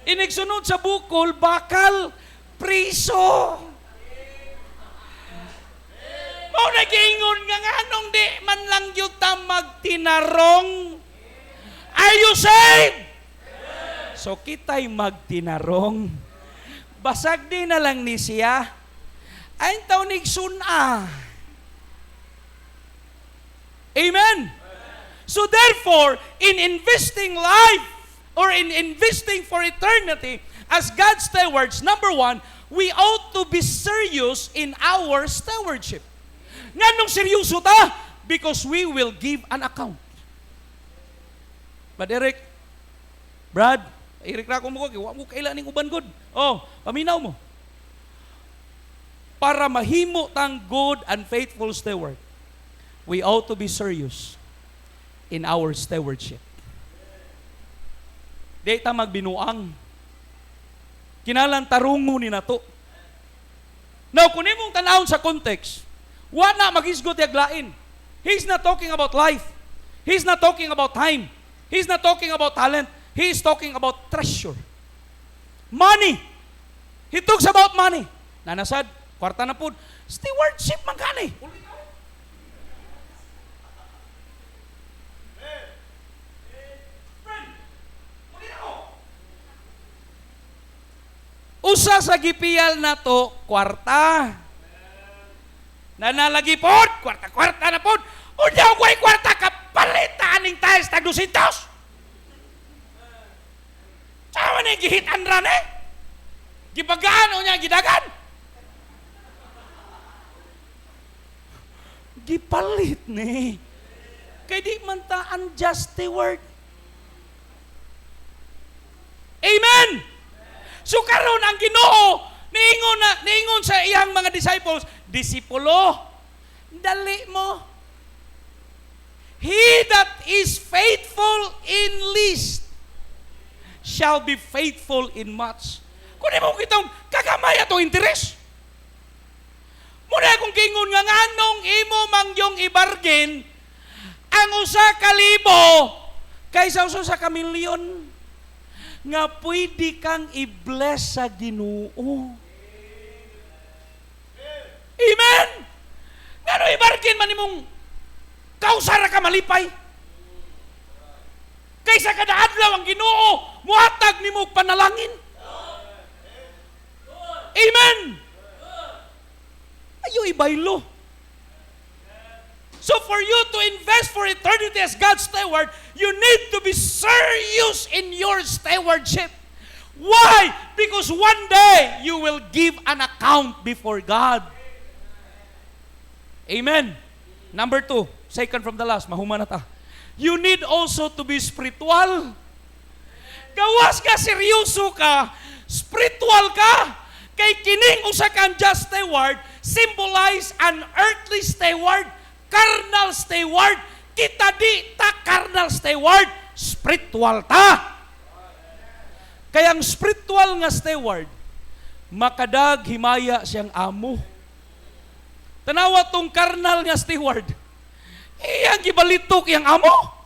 Inigsunod sa bukol, bakal, priso. Mao nag-iingon nga nganong di man lang yun ta magtinarong. Are you saved? So kita'y magtinarong. Basag din na lang ni siya. Ay taon nigsuna. Amen? So therefore, in investing life or in investing for eternity as God's stewards, number one, we ought to be serious in our stewardship. Nganong seryoso ta? Because we will give an account. But Brad, Eric na mo ko, wa mo kailan ning uban good. Oh, paminaw mo. Para mahimo tang good and faithful steward, we ought to be serious in our stewardship. Di ta magbinuang. Kinalang tarungo ni nato. Now, kung imong tanawon sa context, wa na magisgot yaglain. He's not talking about life. He's not talking about time. He's not talking about talent. He is talking about treasure. Money. He talks about money. Nanasad, kwarta na po. Stewardship man gani. Usa sa gipiyal na to, kwarta. Nanalagi po, kwarta na po. Unyaw ko ay kwarta, kapalitan ng tiles, tag 200. Sawa na yung gihitan ran eh. Gibagaan o niya, gidagan. Gipalit ni. Kaya di man ta unjust steward. Amen! So karon ang Ginoo niingon sa iyang mga disciples, disipulo, dali mo. He that is faithful in least shall be faithful in much. Kung mo kitang kagamay atong interes. Muna kung kingon nga nganong imo mangyong ibargain ang usa ka libo kaysa usa sa kamilyon nga pwede kang i-bless sa Ginoo. Amen! Ngano ibargain man imong kausara ka malipay? Kaysa kada adlaw ang Ginoo muhatag nimo og panalangin. Amen! Ayo ibaylo. So for you to invest for eternity as God's steward, you need to be serious in your stewardship. Why? Because one day you will give an account before God. Amen. Number 2, second from the last, mahuma na ta. You need also to be spiritual. Gawas ka, seryoso ka, spiritual ka, kay kining usa kang just steward, symbolize an earthly steward, carnal steward. Kita di ta carnal steward, spiritual ta. Kaya ang spiritual nga steward, makadag himaya siyang amo. Tanawa tong carnal nga steward, iyang gibalitok iyang amo.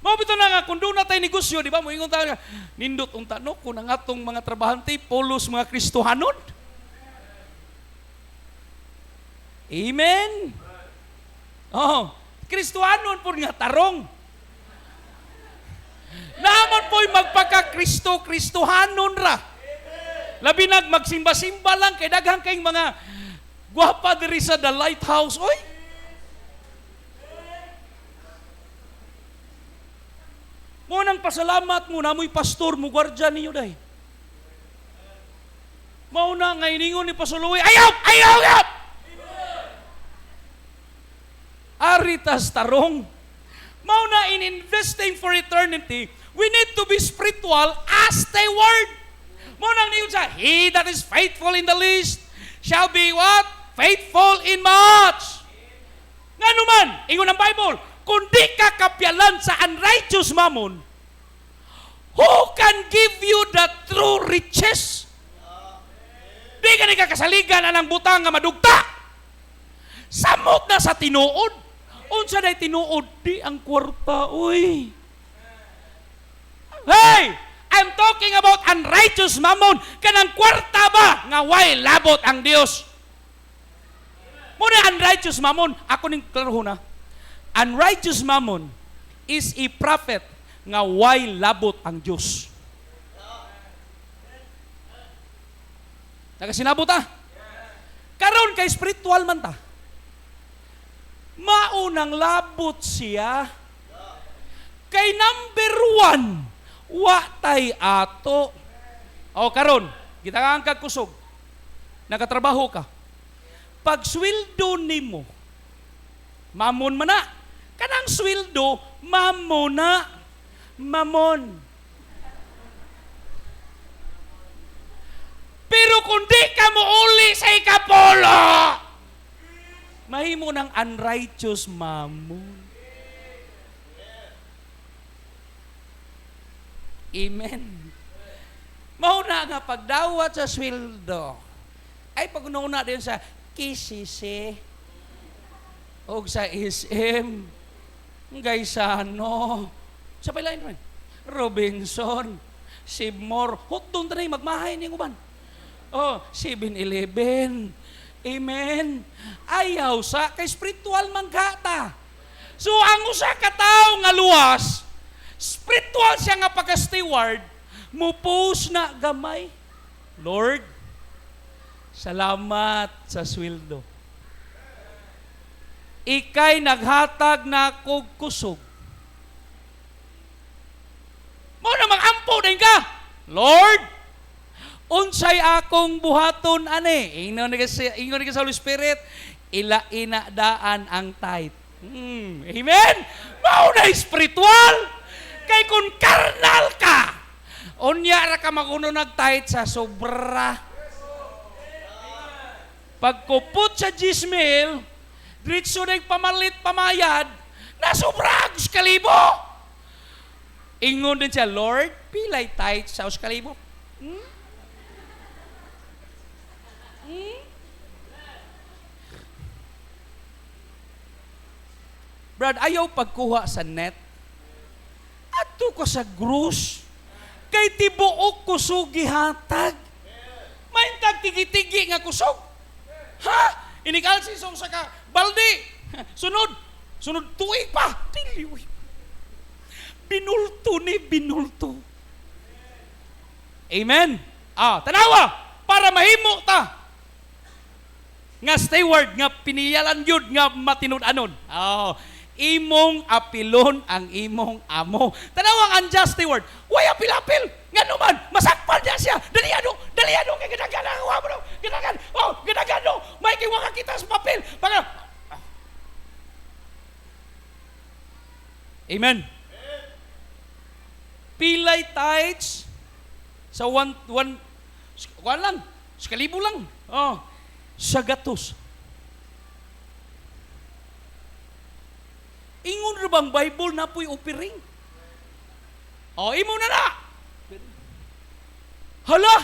Mabito na nga, kung doon na tayo negosyo, di ba? Moingon tayo nga, nindot unta no, kung ang atong mga trabahante, polos mga Kristohanon. Amen? Oh, Kristohanon po nga tarong. Naman po'y magpaka-Kristohanon ra. Labi nag magsimba-simba lang, kay daghang kayong mga gwapa diri sa The Lighthouse. Oy! Mo nang pasalamat mo na mo'y pastor mo, gwardya ninyo day. Mao na nga iningon ni Pasuluwi, ayaw! Aritas tarong. Mao na in investing for eternity, we need to be spiritual as steward. Mao nang niyon sa, he that is faithful in the least shall be what? Faithful in much. Nga naman, ingon ang Bible, kung di ka kapyalan sa unrighteous mammon, who can give you the true riches? Di ka ni kakasaligan anang butang nga madugta. Samot na sa tinuod. Unsa day tinuod? Di ang kwarta, uy. Hey! I'm talking about unrighteous mammon. Kanang kwarta ba nga way labot ang Dios? Muna unrighteous mammon, ako ning klaro na. Unrighteous mammon is a prophet nga way labot ang Dios. Nagasinabot ta? Karon kay spiritual man ta. Maunang labot siya. Kay number 1, wa tay ato. O karon, gitangan kag kusog, nakatrabaho ka. Pag sweldo nimo, mamon man na. Kanang sweldo, mamon na. Mamon. Pero kung di ka mo uli sa ikapolo, mahimo ng unrighteous mamon. Amen. Mauna nga pagdawat sa sweldo, ay pag-una din sa KCC, o sa SM, Gaisano, sa pailain rin, Robinson, Sibmore, hotdon tayo magmahay ni uban. Oh, 7-Eleven. Amen. Ayaw sa kay spiritual manggata. So ang usa ka tawo nga luwas, spiritual siya nga pagka-steward, mupos na gamay. Lord, salamat sa sweldo. Ikay naghatag na kog kusog. Mo na mag-ampo din ka. Lord, unsay akong buhaton ani? Ingon ni sa Holy Spirit, ina daan ang tithe. Amen. Mao na spiritual. Kay kun karnal ka, unya ra ka maguno nag-tithe sa sobra. Pagkupot sa 10,000, diretso na pamalit pamayad, nasobra ang 1,000. Ingon din siya, Lord, pilay tithe sa 1,000. Brad, ayaw pagkuha sa net. Ato ko sa gross. Kay tibuok kusog gihatag. Maintag tigi-tigi nga kusog. Ha? Inikalsisong sa ka, baldi. Sunod tuig pa. Tiliw. Binulto. Amen? Tanawa, para mahimo ta. Nga steward, nga piniyalan yun, nga matinud-anon. Imong apilon ang imong amo. Tanawang unjust steward, way apil-apil. Nga naman, masakpan niya siya. Daliado, kay ginagana ang uwa mo. Ginagano, may kiwa ka kita sa papel. Amen. Pilay tithes sa 1,000 lang, 1,000 lang. Sa gatos. Ingon rin bang Bible na po'y opiring? Imo na. Hala,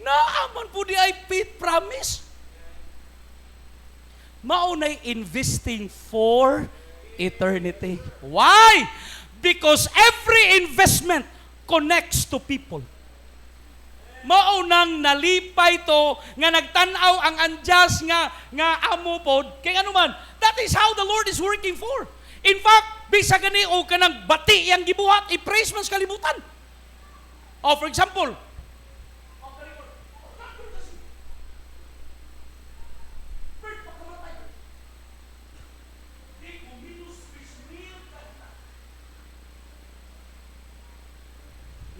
naaman po di ay faith promise. Maunay investing for eternity. Why? Because every investment connects to people. Maunang nalipay to nga nagtanaw ang unjust nga amo pod kay ano man. That is how the Lord is working for. In fact, bisa gani o kanang bati yang gibuhat i-praise man sa kalibutan. For example,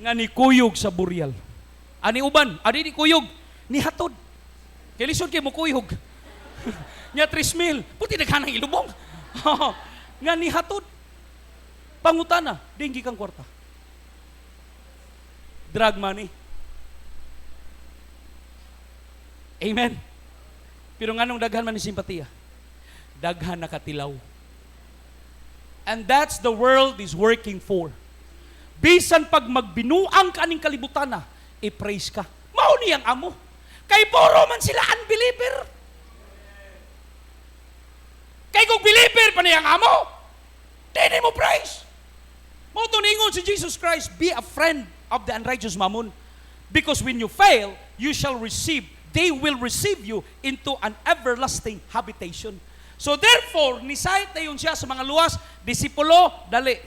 nga ni kuyog sa buryal. Ani uban, ni kuyog, ni hatod. Kay lisod kay mo kuyog. Nya 3,000, puti naghanang ilubong. Nga ni hatod. Pangutana, dinggi kang kwarta. Drug money. Amen. Pero nganong daghan man ni simpatiya? Daghan nakatilaw. And that's the world is working for. Bisan pag magbinuang ka ning kalibutan na, i-praise ka. Mao niyang amo. Kay puro man sila unbeliever. Kay kung believer pa niyang amo, di mo praise. Mao to ningon si Jesus Christ, be a friend of the unrighteous mammon. Because when you fail, you shall receive, they will receive you into an everlasting habitation. So therefore, nisayt na yun siya sa mga luwas, disipulo, dali.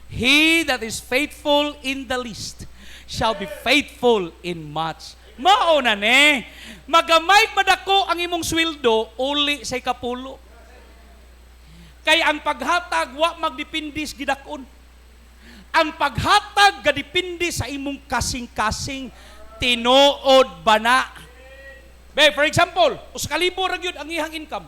He that is faithful in the least shall be faithful in much. Mao na ne, magamay madako ang imong sweldo uli sa ikapulo. Kay ang paghatag wa magdepende gidakon. Ang paghatag gadepende sa imong kasing-kasing tinuod ba na? For example, uskalibo ra gyud ang iyang income.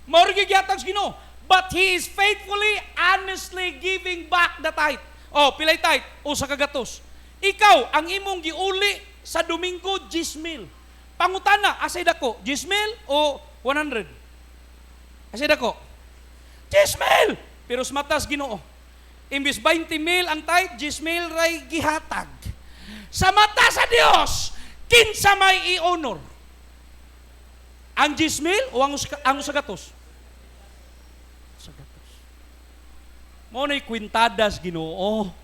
Mao ra gyud yatag Ginoo. But he is faithfully, honestly giving back the tithe. Oh, pilay tithe? Usa ka gatos. Ikaw, ang imong giuli sa Domingo, 10,000. Pangutana, asay dako, 10,000 o 100? Asay dako? 10,000! Pero sa matas Ginoo, imbis 20,000 ang tithe, 10,000 ray gihatag. Sa mata sa Dios, kinsa may i-honor? Ang 10,000 o ang usa gatos? Sa gatos. Mo na'y kwintadas Ginoo.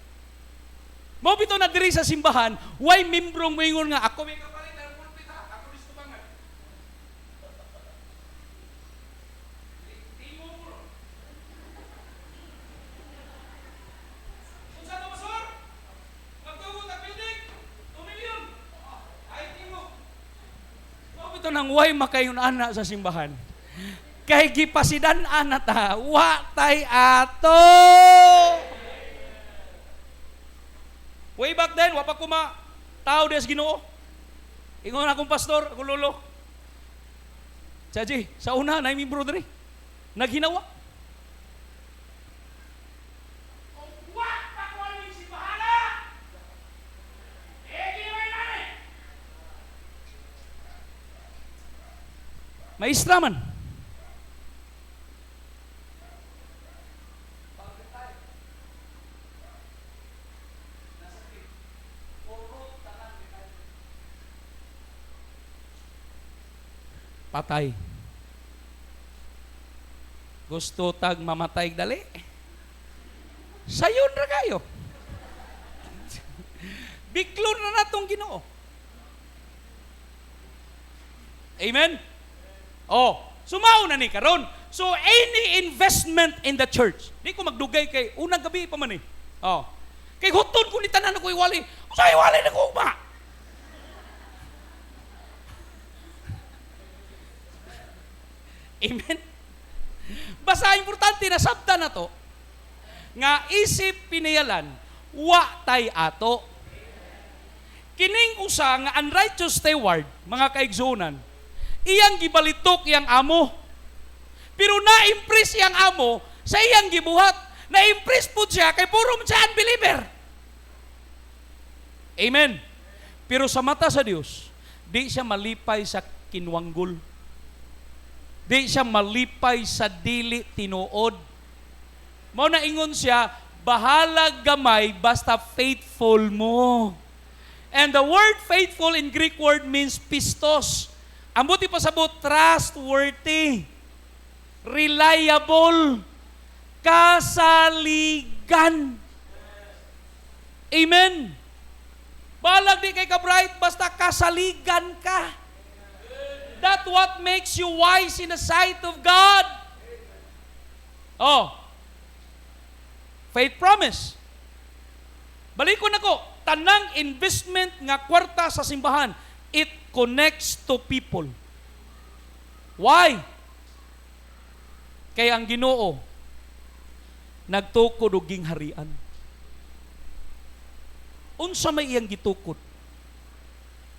Mo bitaw na diri sa simbahan, why membrong moingon nga ako may kapalit ang pulpit ha, ako gusto bangan. Timo mo. Unsa to pastor? Magtugot ang building. 2 million. Ay timo. Mo bitaw nang why makayon ana sa simbahan. Kay gipasidan ana ta, wa tay ato. Way back then, wa pa ko tao des Ginoo. Ingon akong pastor, akong lolo. Chaji, sa una na mi brother naghinawa. Wa pa ko ni si bahala. Giway na ni. Maestra man. Patay. Gusto tag mamatay dali. Sayon ra kayo. Biklon na natong Ginoo. Amen? Oh, sumao na ni karon. So any investment in the church, di ko magdugay kay unang gabi pa man eh. Oh. Kay huton ko ni tanan ko iwali. Usa iwali na ko ba? Amen? Basta importante na sabta na to, nga isip pinayalan, wa tay ato. Kining usa nga unrighteous steward, mga kaigsunan, iyang gibalitok iyang amo. Pero na-impress iyang amo sa iyang gibuhat. Na-impress po siya kay puro siya unbeliever. Amen? Pero sa mata sa Dios, di siya malipay sa kinwanggol. Di siya malipay sa dili tinuod. Mao na ingon siya, bahala gamay basta faithful mo. And the word faithful in Greek word means pistos. Ang buti pa sabot, trustworthy, reliable, kasaligan. Amen. Balag di kay ka-bright, basta kasaligan ka. That's what makes you wise in the sight of God. Oh. Faith promise. Balikon ako, tanang investment nga kwarta sa simbahan, it connects to people. Why? Kaya ang Ginoo nagtukod og gingharian. Unsa may iyang gitukod?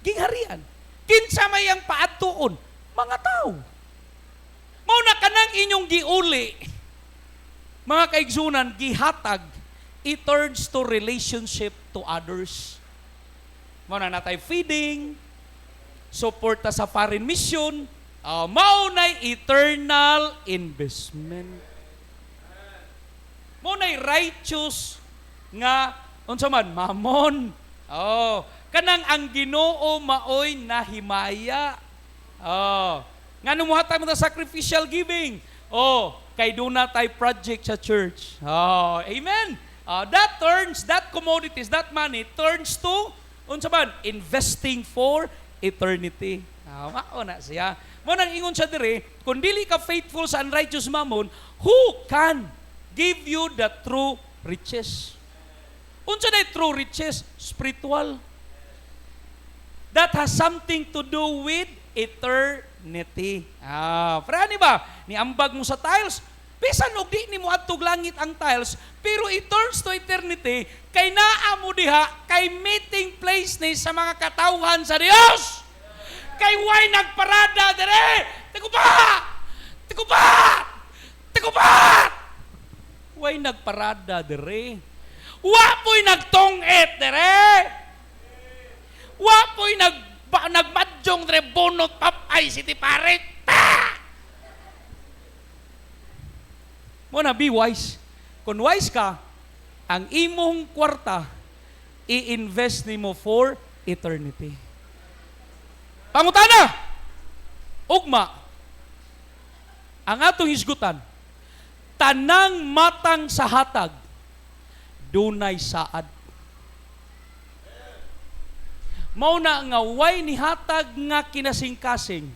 Gingharian. Kinsa may ang paadtuon? Mga tao. Mao na kanang inyong giuli, mga kaigsunan, gihatag, it turns to relationship to others. Mao na natay feeding, suporta sa foreign mission, mao na eternal investment. Mao na righteous nga, unsa man, mamon. Oh, kanang ang Ginoo maoy nahimaya. Oh, ngano mohatag mo ta sacrificial giving? Oh, kay duna tay project sa church. Oh, amen. That commodities, that money turns to unsa man, investing for eternity. Mao na siya. Mo nang ingon siya dire, kung dili ka faithful sa unrighteous mammon, who can give you the true riches? Unsa na true riches? Spiritual. That has something to do with eternity. Prani ba? Ni ambag mo sa tiles, Bisan og di nimo adtog langit ang tiles, pero it turns to eternity kay naa mo diha kay meeting place ni sa mga katawhan sa Dios. Kay way nagparada dire. Tigupat! Tigupat! Tigupat! Way nagparada dire. Wa po'y nagtong-et dire. Wa po'y nagmadyong dire bunot papay siti parit. Mo na be wise. Kung wise ka, ang imong kwarta i-invest nimo for eternity. Pangutana, ugma, ang atong hisgutan, tanang matang sa hatag, dunay saad. Mao na nga way ni hatag nga kinasing-kasing,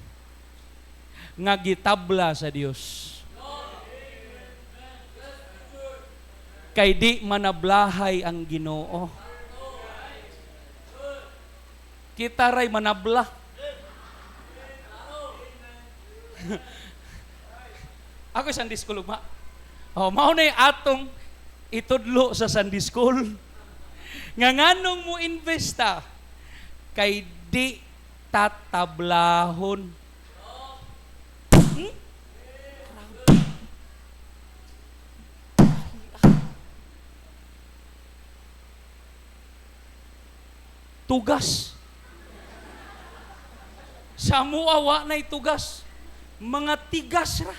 nga gitabla sa Dios. Kay di manablahay ang Ginoo. Kita ray manabla. Ako Sunday school ugma. Mao na atong itudlo sa Sunday school. Nga nganong mo investa kay di tatablahon. Tugas. Sa muawa na'y tugas. Mga tigas ra.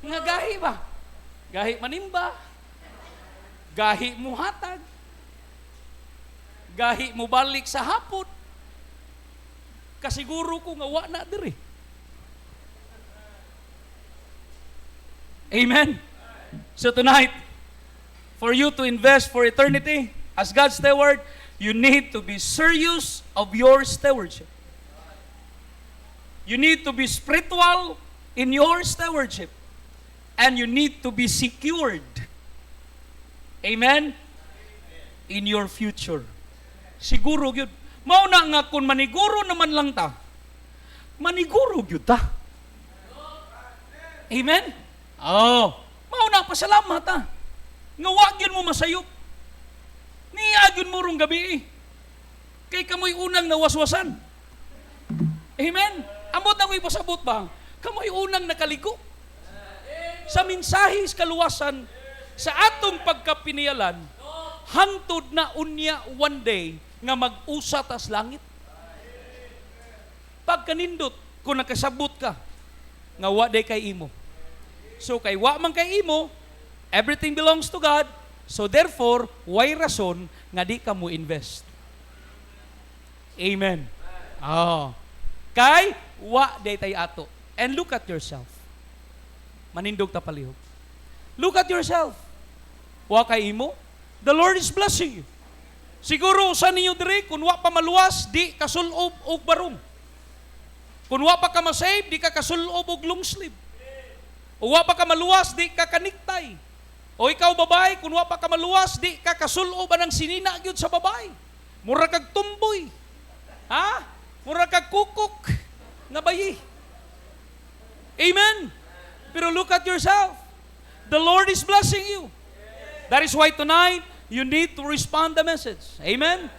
Nga gahi ba? Gahi manimba. Gahi mo hatag. Gahi mo balik sa hapon. Kasiguro ko nga wa na diri. Amen. So tonight, for you to invest for eternity, as God's steward, you need to be serious of your stewardship. You need to be spiritual in your stewardship. And you need to be secured. Amen? In your future. Siguro yun. Mauna nga kung maniguro naman lang ta, maniguro yun ta. Amen? Mauna, pasalamat ta. Nga wag yun mo masayop. Niagyon mo rong gabi kay kamoy unang nawaswasan. Amen? Amot na ko'y pasabot ba? Kamoy unang nakaligo. Sa mensahe sa kaluwasan, sa atong pagkapinialan, hangtod na unya one day nga mag-usa tas langit. Pagkanindot, kung nakasabot ka, nga wa day kay imo. So kay wa man kay imo, everything belongs to God. So therefore, why rason nga di ka mo invest? Amen. Kay wa day tay ato. And look at yourself. Manindog ta palihog. Look at yourself. Wa kay imo, the Lord is blessing you. Siguro sa ninyo diri kun wa pa maluwas, di kasulob og barong. Kun wa pa ka masave, di ka kasulob og long sleeve. O wa pa ka maluwas, di ka kaniktay. O ikaw babae, kung wa pa ka maluwas, di ka kasulob anang sinina gyud sa babae. Mura kag tumboy. Ha? Mura kag kukok nga bayi. Amen. Pero look at yourself. The Lord is blessing you. That is why tonight, you need to respond the message. Amen.